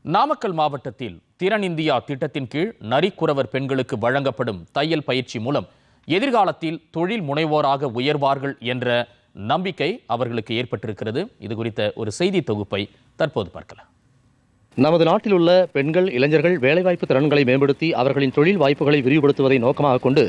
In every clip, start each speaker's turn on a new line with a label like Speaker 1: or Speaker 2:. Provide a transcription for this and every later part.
Speaker 1: நாமக்கல் மாவட்டத்தில் திறன் இந்தியா திட்டத்தின் கீழ் நரிக்குறவர் பெண்களுக்கு வழங்கப்படும் தையல் பயிற்சி மூலம் எதிர்காலத்தில் தொழில் முனைவோராக உயர்வார்கள் என்ற நம்பிக்கை அவர்களுக்கு ஏற்பட்டிருக்கிறது. இது குறித்த ஒரு செய்தி தொகுப்பை தற்போது பார்க்கலாம்.
Speaker 2: நமது நாட்டில் உள்ள பெண்கள், இளைஞர்கள் வேலைவாய்ப்பு திறன்களை மேம்படுத்தி அவர்களின் தொழில் வாய்ப்புகளை விரிவுபடுத்துவதை நோக்கமாக கொண்டு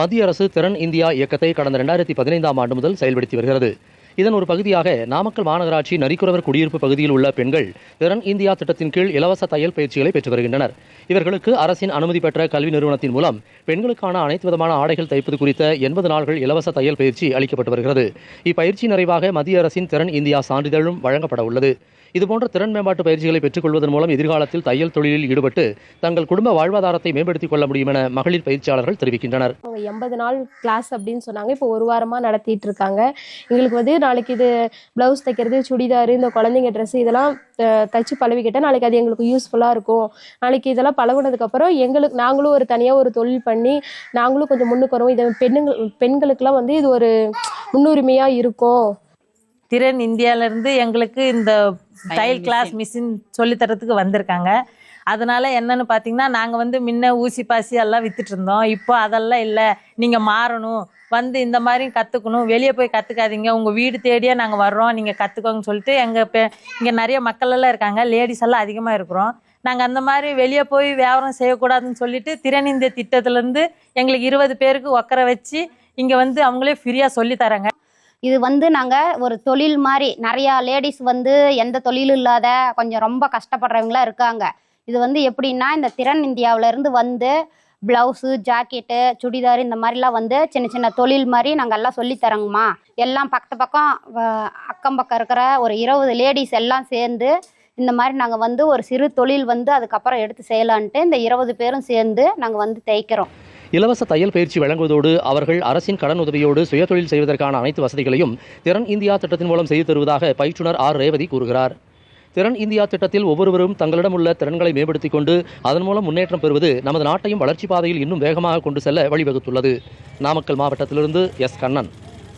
Speaker 2: மத்திய அரசு திறன் இந்தியா இயக்கத்தை கடந்த 2015ஆம் ஆண்டு முதல் செயல்படுத்தி வருகிறது. இதன் ஒரு பகுதியாக நாமக்கல் மாநகராட்சி நரிக்குறவர் குடியிருப்பு பகுதியில் உள்ள பெண்கள் திறன் இந்தியா திட்டத்தின் கீழ் இலவச தையல் பயிற்சிகளை பெற்று வருகின்றனர். இவர்களுக்கு அரசின் அனுமதி பெற்ற கல்வி நிறுவனத்தின் மூலம் பெண்களுக்கான அனைத்து விதமான ஆடைகள் தைப்பது குறித்த 80 நாட்கள் இலவச தையல் பயிற்சி அளிக்கப்பட்டு வருகிறது. இப்பயிற்சி நிறைவாக மத்திய அரசின் திறன் இந்தியா சான்றிதழும் வழங்கப்பட உள்ளது. இதுபோன்ற திறன் மேம்பாட்டு பயிற்சிகளை பெற்றுக் கொள்வதன் மூலம் எதிர்காலத்தில் தையல் தொழிலில் ஈடுபட்டு தங்கள் குடும்ப வாழ்வாதாரத்தை மேம்படுத்திக் கொள்ள முடியும் என மகளிர் பயிற்சியாளர்கள் தெரிவிக்கின்றனர்.
Speaker 3: 80 நாள் கிளாஸ் அப்படின்னு சொன்னாங்க. இப்போ ஒரு வாரமா நடத்திட்டு இருக்காங்க. எங்களுக்கு நாளைக்கு இது பிளவுஸ் தைக்கிறது, சுடிதார், இந்த குழந்தைங்க ட்ரெஸ் இதெல்லாம் தச்சு பழவிக்கிட்டால் நாளைக்கு அது எங்களுக்கு யூஸ்ஃபுல்லாக இருக்கும். நாளைக்கு இதெல்லாம் பழகுனதுக்கப்புறம் நாங்களும் ஒரு தனியாக ஒரு தொழில் பண்ணி நாங்களும் கொஞ்சம் முன்னுக்கு வரும். இது பெண்களுக்கெல்லாம் இது ஒரு முன்னுரிமையாக இருக்கும்.
Speaker 4: திறன் இந்தியாவிலேருந்து எங்களுக்கு இந்த தையல் கிளாஸ் மிஷின் சொல்லித்தரத்துக்கு வந்திருக்காங்க. அதனால என்னன்னு பார்த்தீங்கன்னா, நாங்கள் முன்ன ஊசி பாசி எல்லாம் வித்துட்டு இருந்தோம். இப்போ அதெல்லாம் இல்லை, நீங்கள் மாறணும், இந்த மாதிரி கற்றுக்கணும், வெளியே போய் கற்றுக்காதீங்க, உங்கள் வீடு தேடியே நாங்கள் வர்றோம், நீங்கள் கற்றுக்கோங்கன்னு சொல்லிட்டு இங்கே நிறைய மக்கள் எல்லாம் இருக்காங்க, லேடிஸ் எல்லாம் அதிகமாக இருக்கிறோம். நாங்கள் அந்த மாதிரி வெளியே போய் வியாபாரம் செய்யக்கூடாதுன்னு சொல்லிட்டு திறன் இந்திய திட்டத்திலேருந்து எங்களுக்கு 20 பேருக்கு உட்கார வச்சு இங்கே அவங்களே ஃப்ரீயாக சொல்லித்தராங்க.
Speaker 5: இது நாங்கள் ஒரு தொழில் மாதிரி நிறையா லேடிஸ் எந்த தொழிலும் இல்லாத கொஞ்சம் ரொம்ப கஷ்டப்படுறவங்களாம் இருக்காங்க. இது எப்படின்னா, இந்த திறன் இந்தியாவிலேருந்து ப்ளவுஸு, ஜாக்கெட்டு, சுடிதார் இந்த மாதிரிலாம் சின்ன சின்ன தொழில் மாதிரி நாங்கள் எல்லாம் சொல்லித்தரோங்கம்மா. எல்லாம் பக்கம் அக்கம் பக்கம் இருக்கிற ஒரு 20 லேடிஸ் எல்லாம் சேர்ந்து இந்த மாதிரி நாங்கள் ஒரு சிறு தொழில் அதுக்கப்புறம் எடுத்து செய்யலான்ட்டு இந்த 20 பேரும் சேர்ந்து நாங்கள் தைக்கிறோம்.
Speaker 2: இலவச தையல் பயிற்சி வழங்குவதோடு அவர்கள் அரசின் கடன் உதவியோடு சுயதொழில் செய்வதற்கான அனைத்து வசதிகளையும் திறன் இந்தியா திட்டத்தின் மூலம் செய்து தருவதாக பயிற்றுனர் ஆர் ரேவதி கூறுகிறார். திறன் இந்தியா திட்டத்தில் ஒவ்வொருவரும் தங்களிடம் உள்ள திறன்களை மேம்படுத்திக் கொண்டு அதன் மூலம் முன்னேற்றம் பெறுவது நமது நாட்டையும் வளர்ச்சி பாதையில் இன்னும் வேகமாக கொண்டு செல்ல வழிவகுத்துள்ளது. நாமக்கல் மாவட்டத்திலிருந்து எஸ். கண்ணன்.